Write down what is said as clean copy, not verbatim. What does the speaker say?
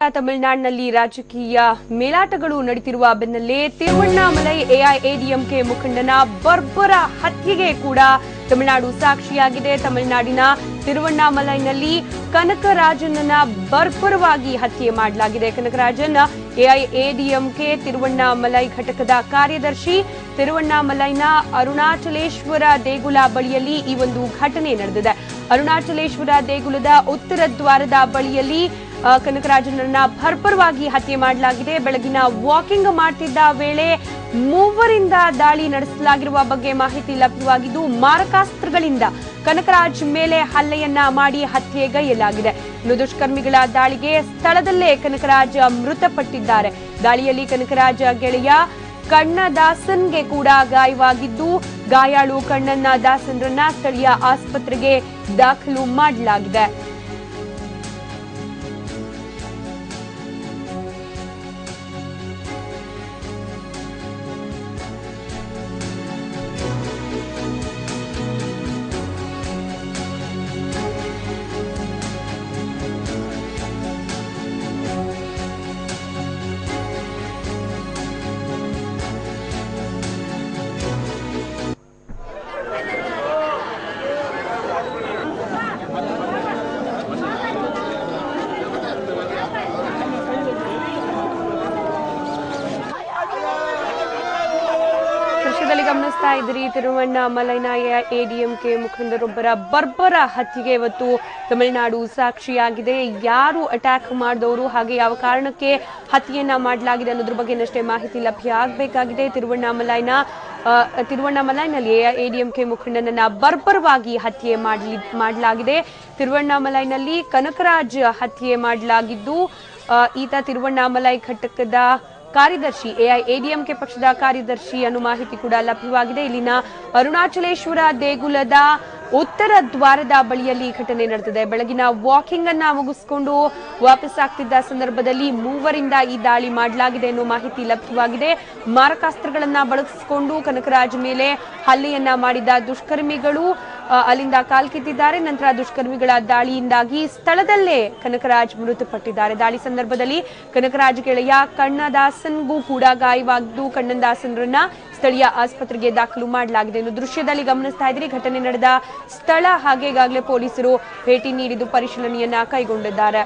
ತಮಿಳುನಾಡಿನಲ್ಲಿ ರಾಜಕೀಯ ಮೇಲಾಟಗಳು ನಡೆಯುತ್ತಿರುವ ಬೆನ್ನಲ್ಲೇ ತಿರುವಣ್ಣಾಮಲೈ ಎಐಎಡಿಎಂಕೆ ಮುಖಂಡನ ಬರ್ಬರ ಹತ್ಯೆಗೆ ಕೂಡ ತಮಿಳುನಾಡು ಸಾಕ್ಷಿಯಾಗಿದೆ. ತಮಿಳುನಾಡಿನ ತಿರುವಣ್ಣಾಮಲೈನಲ್ಲಿ ಕನಕರಾಜನನ್ನ ಬರ್ಬರವಾಗಿ ಹತ್ಯೆ ಮಾಡಲಾಗಿದೆ. ಕನಕರಾಜನ್ ಎಐಎಡಿಎಂಕೆ ತಿರುವಣ್ಣಾಮಲೈ ಘಟಕದ ಕಾರ್ಯದರ್ಶಿ. ತಿರುವಣ್ಣಾಮಲೈನ ಅರುಣಾಚಲೇಶ್ವರ ದೇಗುಲ ಬಳಿಯಲ್ಲಿ ಈ ಒಂದು ಘಟನೆ ನಡೆದಿದೆ. ಅರುಣಾಚಲೇಶ್ವರ ದೇಗುಲದ ಉತ್ತರ ದ್ವಾರದ ಬಳಿಯಲ್ಲಿ ಕನಕರಾಜನನ್ನ ಬರ್ಬರವಾಗಿ ಹತ್ಯೆ ಮಾಡಲಾಗಿದೆ. ಬೆಳಗಿನ ವಾಕಿಂಗ್ ಮಾಡ್ತಿದ್ದ ವೇಳೆ ಮೂವರಿಂದ ದಾಳಿ ನಡೆಸಲಾಗಿರುವ ಬಗ್ಗೆ ಮಾಹಿತಿ ಲಭ್ಯವಾಗಿದ್ದು, ಮಾರಕಾಸ್ತ್ರಗಳಿಂದ ಕನಕರಾಜ್ ಮೇಲೆ ಹಲ್ಲೆಯನ್ನ ಮಾಡಿ ಹತ್ಯೆಗೈಯಲಾಗಿದೆ. ಇನ್ನು ದುಷ್ಕರ್ಮಿಗಳ ದಾಳಿಗೆ ಸ್ಥಳದಲ್ಲೇ ಕನಕರಾಜ್ ಮೃತಪಟ್ಟಿದ್ದಾರೆ. ದಾಳಿಯಲ್ಲಿ ಕನಕರಾಜ್ ಗೆಳೆಯ ಕಣ್ಣದಾಸನ್ಗೆ ಕೂಡ ಗಾಯವಾಗಿದ್ದು, ಗಾಯಾಳು ಕಣ್ಣನ್ನ ದಾಸನ್ರನ್ನ ಸ್ಥಳೀಯ ಆಸ್ಪತ್ರೆಗೆ ದಾಖಲು ಮಾಡಲಾಗಿದೆ. ಗಮನಿಸ್ತಾ ಇದ್ರಿ, ತಿರುವಣ್ಣಾಮಲೈನ ಎಐಎಡಿಎಂಕೆ ಮುಖಂಡರೊಬ್ಬರ ಬರ್ಬರ ಹತ್ಯೆಗೆ ಇವತ್ತು ತಮಿಳುನಾಡು ಸಾಕ್ಷಿಯಾಗಿದೆ. ಯಾರು ಅಟ್ಯಾಕ್ ಮಾಡಿದವರು ಹಾಗೆ ಯಾವ ಕಾರಣಕ್ಕೆ ಹತ್ಯೆಯನ್ನ ಮಾಡಲಾಗಿದೆ ಅನ್ನೋದ್ರ ಬಗ್ಗೆ ಇನ್ನಷ್ಟೇ ಮಾಹಿತಿ ಲಭ್ಯ ಆಗಬೇಕಾಗಿದೆ. ತಿರುವಣ್ಣಾಮಲೈನಲ್ಲಿ ಎಐಎಡಿಎಂಕೆ ಮುಖಂಡನನ್ನ ಬರ್ಬರವಾಗಿ ಹತ್ಯೆ ಮಾಡಲಾಗಿದೆ. ತಿರುವಣ್ಣಾಮಲೈನಲ್ಲಿ ಕನಕರಾಜ್ ಹತ್ಯೆ ಮಾಡಲಾಗಿದ್ದು, ಈತ ತಿರುವಣ್ಣಾಮಲೈ ಘಟಕದ ಕಾರ್ಯದರ್ಶಿ, ಎಐಎಡಿಎಂಕೆ ಪಕ್ಷದ ಕಾರ್ಯದರ್ಶಿ ಅನ್ನೋ ಮಾಹಿತಿ ಕೂಡ ಲಭ್ಯವಾಗಿದೆ. ಇಲ್ಲಿನ ಅರುಣಾಚಲೇಶ್ವರ ದೇಗುಲದ ಉತ್ತರ ದ್ವಾರದ ಬಳಿಯಲ್ಲಿ ಘಟನೆ ನಡೆದಿದೆ. ಬೆಳಗಿನ ವಾಕಿಂಗ್ ಅನ್ನ ಮುಗಿಸಿಕೊಂಡು ವಾಪಸ್ ಆಗ್ತಿದ್ದ ಸಂದರ್ಭದಲ್ಲಿ ಮೂವರಿಂದ ಈ ದಾಳಿ ಮಾಡಲಾಗಿದೆ ಅನ್ನೋ ಮಾಹಿತಿ ಲಭ್ಯವಾಗಿದೆ. ಮಾರಕಾಸ್ತ್ರಗಳನ್ನ ಬಳಸಿಕೊಂಡು ಕನಕರಾಜ್ ಮೇಲೆ ಹಲ್ಲೆಯನ್ನ ಮಾಡಿದ ದುಷ್ಕರ್ಮಿಗಳು ಅಲ್ಲಿಂದ ಕಾಲ್ಕಿತ್ತಿದ್ದಾರೆ. ನಂತರ ದುಷ್ಕರ್ಮಿಗಳ ದಾಳಿಯಿಂದಾಗಿ ಸ್ಥಳದಲ್ಲೇ ಕನಕರಾಜ್ ಮೃತಪಟ್ಟಿದ್ದಾರೆ. ದಾಳಿ ಸಂದರ್ಭದಲ್ಲಿ ಕನಕರಾಜ್ ಗೆಳೆಯ ಕಣ್ಣದಾಸನ್ಗೂ ಕೂಡ ಗಾಯವಾಗಿದ್ದು, ಕಣ್ಣದಾಸನ್ರನ್ನ ಸ್ಥಳೀಯ ಆಸ್ಪತ್ರೆಗೆ ದಾಖಲು ಮಾಡಲಾಗಿದೆ. ಇನ್ನು ದೃಶ್ಯದಲ್ಲಿ ಗಮನಿಸ್ತಾ ಇದ್ರಿ, ಘಟನೆ ನಡೆದ ಸ್ಥಳ ಹಾಗೆ ಈಗಾಗಲೇ ಪೊಲೀಸರು ಭೇಟಿ ನೀಡಿದ್ದು ಪರಿಶೀಲನೆಯನ್ನ ಕೈಗೊಂಡಿದ್ದಾರೆ.